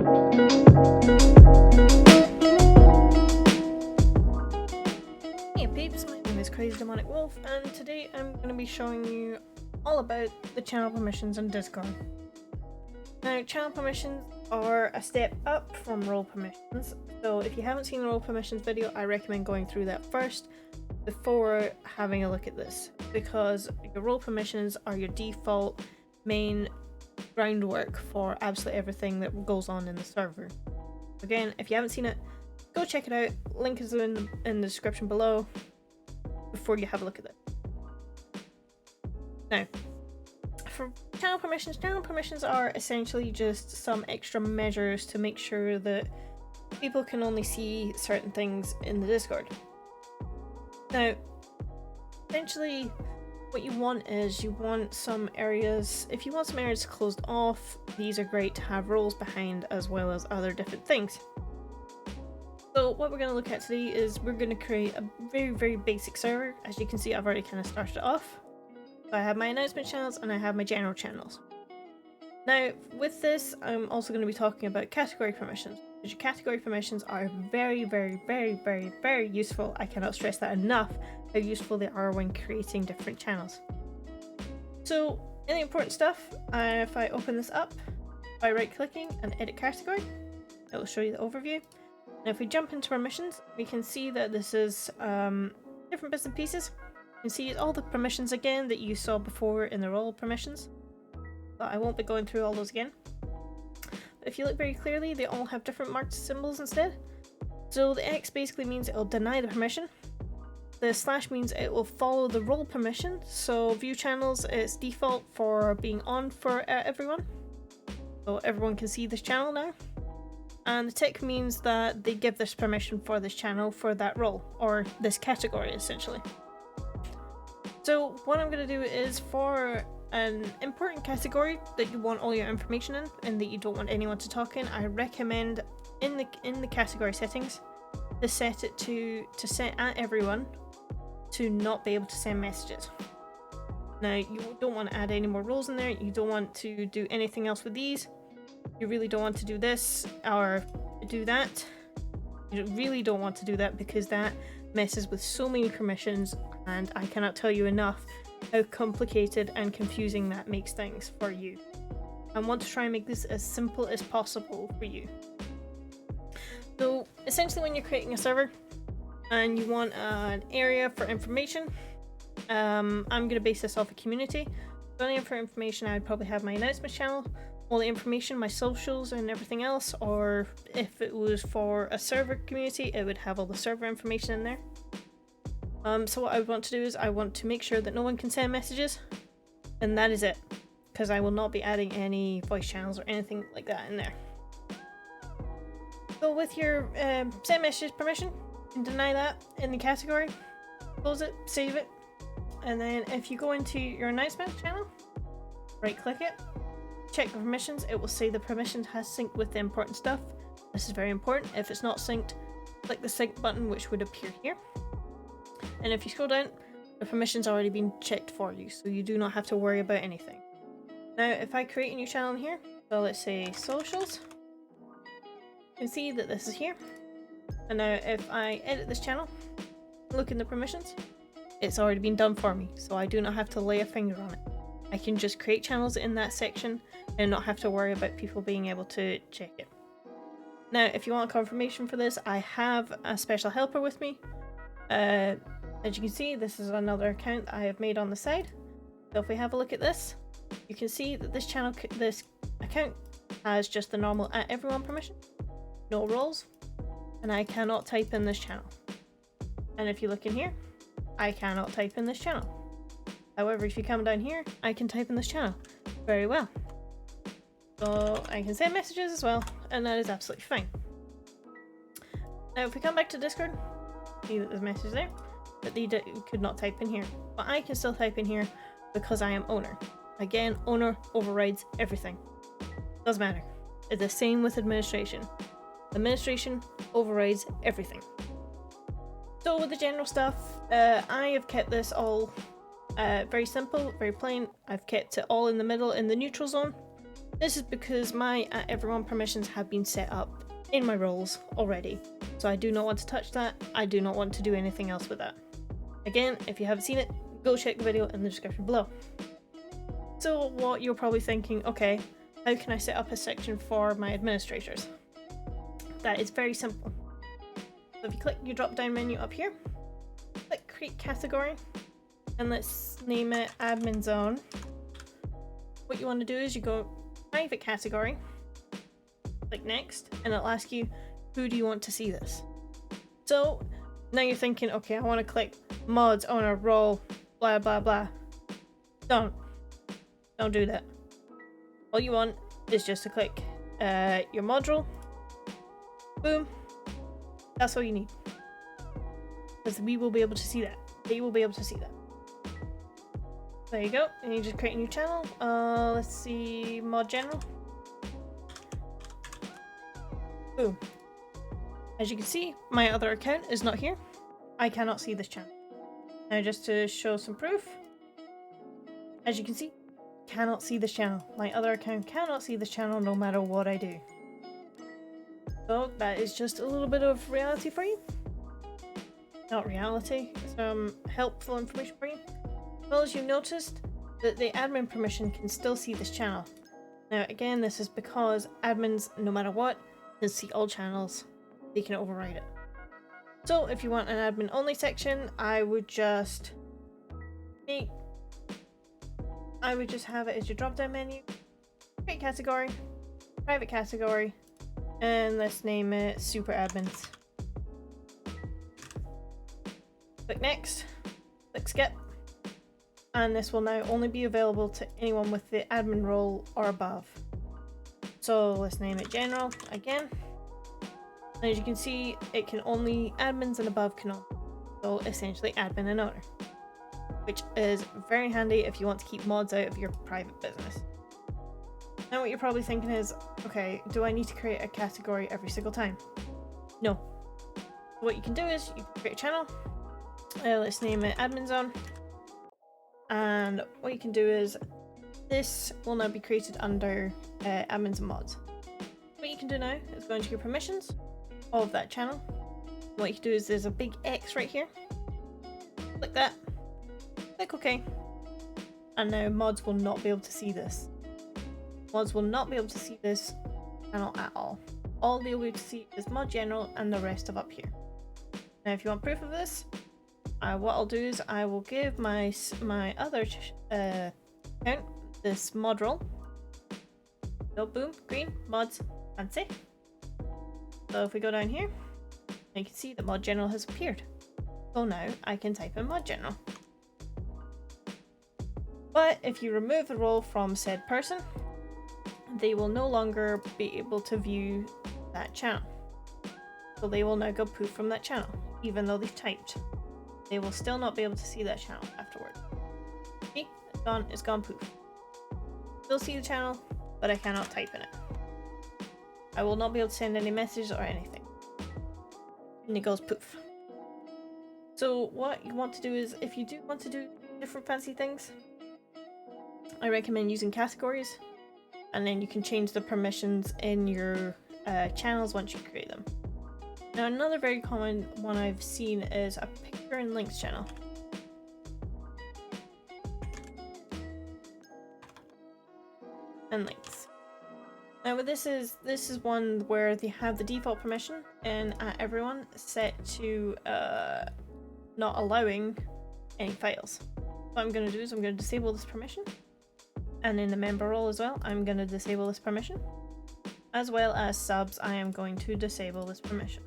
Hey peeps, my name is Crazy Demonic Wolf, and today I'm going to be showing you all about the channel permissions in Discord. Now, channel permissions are a step up from role permissions, so if you haven't seen the role permissions video, I recommend going through that first before having a look at this, because your role permissions are your default main groundwork for absolutely everything that goes on in the server. Again, if you haven't seen it, go check it out. Link is in the description below before you have a look at it. Now, for channel permissions are essentially just some extra measures to make sure that people can only see certain things in the Discord. Now, essentially what you want is you want some areas, if you want some areas closed off, these are great to have roles behind as well as other different things. So what we're going to look at today is we're going to create a very basic server. As you can see, I've already kind of started it off. So I have my announcement channels and I have my general channels. Now with this, I'm also going to be talking about category permissions. Because your category permissions are very useful. I cannot stress that enough, how useful they are when creating different channels. So any important stuff, if I open this up by right clicking and edit category, it will show you the overview. Now if we jump into permissions, we can see that this is different bits and pieces. You can see all the permissions again that you saw before in the role permissions. But I won't be going through all those again. But if you look very clearly, they all have different marked symbols instead. So the X basically means it will deny the permission. The slash means it will follow the role permission. So view channels, it's default for being on for everyone. So everyone can see this channel now. And the tick means that they give this permission for this channel for that role, or this category essentially. So what I'm going to do is for an important category that you want all your information in and that you don't want anyone to talk in, I recommend in the category settings to set it to set at everyone to not be able to send messages. Now you don't want to add any more roles in there, you don't want to do anything else with these. You really don't want to do this or do that. You really don't want to do that because that messes with so many permissions, and I cannot tell you enough how complicated and confusing that makes things for you. I want to try and make this as simple as possible for you. So essentially when you're creating a server and you want an area for information, I'm going to base this off a community. So any for information, I would probably have my announcement channel, all the information, my socials and everything else, or if it was for a server community, it would have all the server information in there. So what I want to do is I want to make sure that no one can send messages, and that is it, because I will not be adding any voice channels or anything like that in there. So with your send messages permission, you can deny that in the category, close it, save it, and then if you go into your announcement channel, right click it, check the permissions, it will say the permission has synced with the important stuff. This is very important. If it's not synced, click the sync button which would appear here. And if you scroll down, the permission's already been checked for you, so you do not have to worry about anything. Now if I create a new channel in here, so let's say socials, you can see that this is here. And now if I edit this channel, look in the permissions, it's already been done for me, so I do not have to lay a finger on it. I can just create channels in that section and not have to worry about people being able to check it. Now if you want confirmation for this, I have a special helper with me. As you can see, this is another account I have made on the side. So if we have a look at this, you can see that this account has just the normal at everyone permission, no roles, and I cannot type in this channel. And if you look in here, I cannot type in this channel. However, if you come down here, I can type in this channel very well. So I can send messages as well, and that is absolutely fine. Now if we come back to Discord, see that there's a message there, but they could not type in here. But I can still type in here because I am owner. Again, owner overrides everything. Doesn't matter. It's the same with administration. Administration overrides everything. So with the general stuff, I have kept this all very simple, very plain. I've kept it all in the middle in the neutral zone. This is because my @everyone permissions have been set up in my roles already, so I do not want to touch that. I do not want to do anything else with that. Again, if you haven't seen it, go check the video in the description below. So what you're probably thinking, okay, how can I set up a section for my administrators? That is very simple. So if you click your drop down menu up here, click create category, and let's name it admin zone. What you want to do is you go private category, click next, and it'll ask you, who do you want to see this? So now you're thinking, okay, I want to click mods, owner, role, blah blah blah. Don't do that. All you want is just to click your mod role. Boom. That's all you need. Because we will be able to see that. They will be able to see that. There you go. And you just create a new channel. Let's see, mod general. Boom. As you can see, my other account is not here. I cannot see this channel. Now just to show some proof. As you can see, cannot see this channel. My other account cannot see this channel no matter what I do. So that is just a little bit of reality for you. Not reality, some helpful information for you. Well, as you noticed, that the admin permission can still see this channel. Now again, this is because admins, no matter what, can see all channels. They can override it. So if you want an admin only section, I would just have it as your drop down menu, create category, private category, and let's name it super admins. Click next, click skip, and this will now only be available to anyone with the admin role or above. So let's name it general again. And as you can see, it can only admins and above can own. So essentially admin and owner, which is very handy if you want to keep mods out of your private business. Now what you're probably thinking is, okay, do I need to create a category every single time? No. What you can do is you can create a channel. Let's name it admin zone. And what you can do is this will now be created under admins and mods. What you can do now is go into your permissions of that channel. What you can do is there's a big X right here. Click that. Click OK. And now mods will not be able to see this. Mods will not be able to see this channel at all. All they'll be able to see is mod general and the rest of up here. Now if you want proof of this, what I'll do is I will give my other account this mod role. So boom, green, mods, fancy. So if we go down here, you can see that mod general has appeared. So now I can type in mod general. But if you remove the role from said person, they will no longer be able to view that channel. So they will now go poof from that channel, even though they've typed. They will still not be able to see that channel afterward. See? It's gone poof. Still see the channel, but I cannot type in it. I will not be able to send any messages or anything. And it goes poof. So what you want to do is, if you do want to do different fancy things, I recommend using categories, and then you can change the permissions in your channels once you create them. Now another very common one I've seen is a picture and links channel. And links. Now this is one where they have the default permission and everyone set to not allowing any files. What I'm going to do is I'm going to disable this permission, and in the member role as well I'm going to disable this permission, as well as subs. I am going to disable this permission.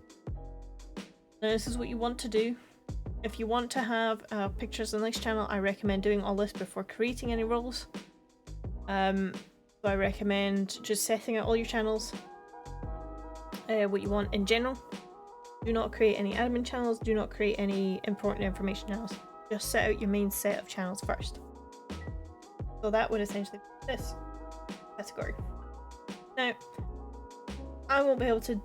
Now this is what you want to do. If you want to have pictures and links channel, I recommend doing all this before creating any roles. So I recommend just setting out all your channels, what you want in general. Do not create any admin channels, do not create any important information channels. Just set out your main set of channels first. So that would essentially be this category. Now, I won't be able to,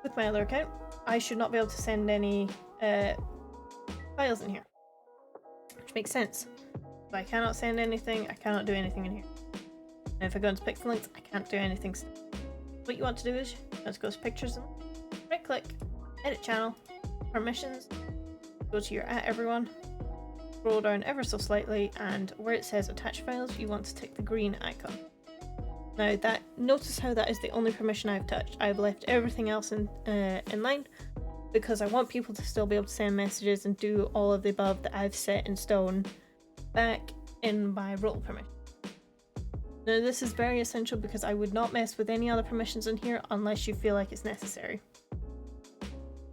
with my other account, I should not be able to send any files in here, which makes sense. But I cannot send anything, I cannot do anything in here. And if I go into pixel links, I can't do anything. What you want to do is let's go to pictures and right click, edit channel, permissions, go to your @everyone, scroll down ever so slightly, and where it says attach files, you want to tick the green icon. Now notice how that is the only permission I've touched. I've left everything else in line because I want people to still be able to send messages and do all of the above that I've set in stone back in my role permission. Now this is very essential because I would not mess with any other permissions in here unless you feel like it's necessary.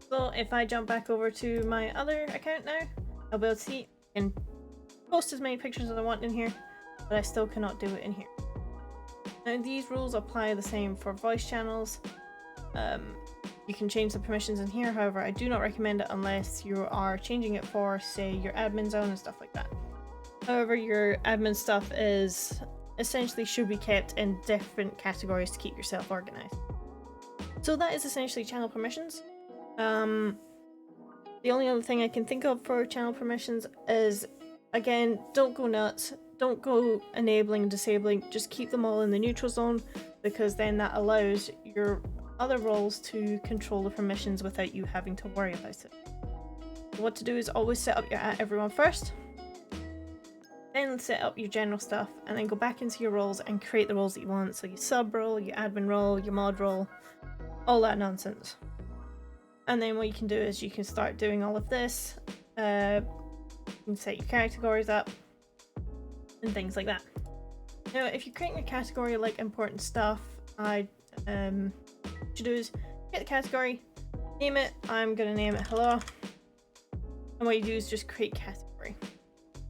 So if I jump back over to my other account now, I'll be able to see I can post as many pictures as I want in here, but I still cannot do it in here. Now these rules apply the same for voice channels. You can change the permissions in here, however I do not recommend it unless you are changing it for, say, your admin zone and stuff like that. However, your admin stuff is essentially should be kept in different categories to keep yourself organized. So that is essentially channel permissions. The only other thing I can think of for channel permissions is, again, don't go nuts, don't go enabling and disabling, just keep them all in the neutral zone, because then that allows your other roles to control the permissions without you having to worry about it. What to do is always set up your @everyone first, then set up your general stuff, and then go back into your roles and create the roles that you want. So your sub role, your admin role, your mod role, all that nonsense. And then what you can do is you can start doing all of this. You can set your categories up and things like that. Now, if you're creating a category like important stuff, what you do is get the category, name it. I'm gonna name it hello. And what you do is just create category.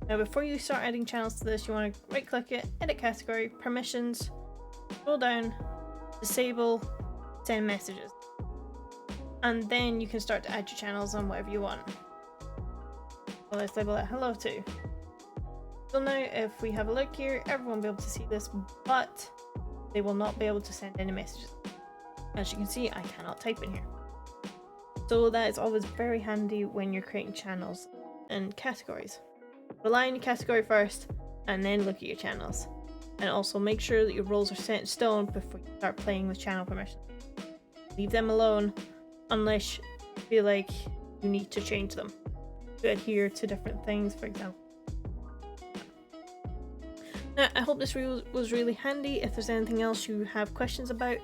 Now, before you start adding channels to this, you want to right click it, edit category, permissions, scroll down, disable, send messages. And then you can start to add your channels on whatever you want. So let's label it hello too. So now if we have a look here, everyone will be able to see this, but they will not be able to send any messages. As you can see, I cannot type in here. So that is always very handy when you're creating channels and categories. Rely on your category first and then look at your channels. And also make sure that your roles are set in stone before you start playing with channel permissions. Leave them alone unless you feel like you need to change them to adhere to different things, for example. Now, I hope this was really handy. If there's anything else you have questions about,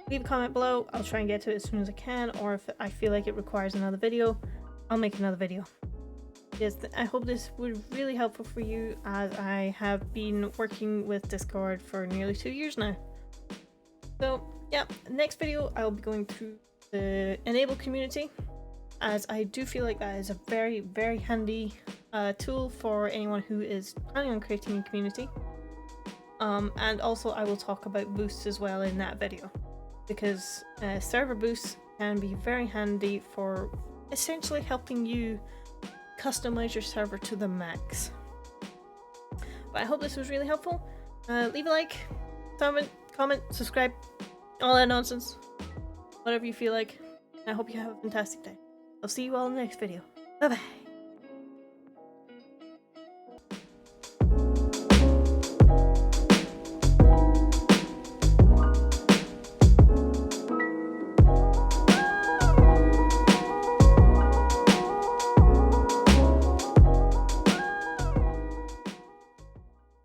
leave a comment below. I'll try and get to it as soon as I can, or if I feel like it requires another video, I'll make another video. Yes, I hope this was really helpful for you, as I have been working with Discord for nearly 2 years now. So yeah, next video I'll be going through the enable community, as I do feel like that is a very, very handy tool for anyone who is planning on creating a community. And also I will talk about boosts as well in that video, because server boosts can be very handy for essentially helping you customize your server to the max. But I hope this was really helpful. Leave a like, comment, subscribe, all that nonsense, whatever you feel like. I hope you have a fantastic day. I'll see you all in the next video. Bye bye.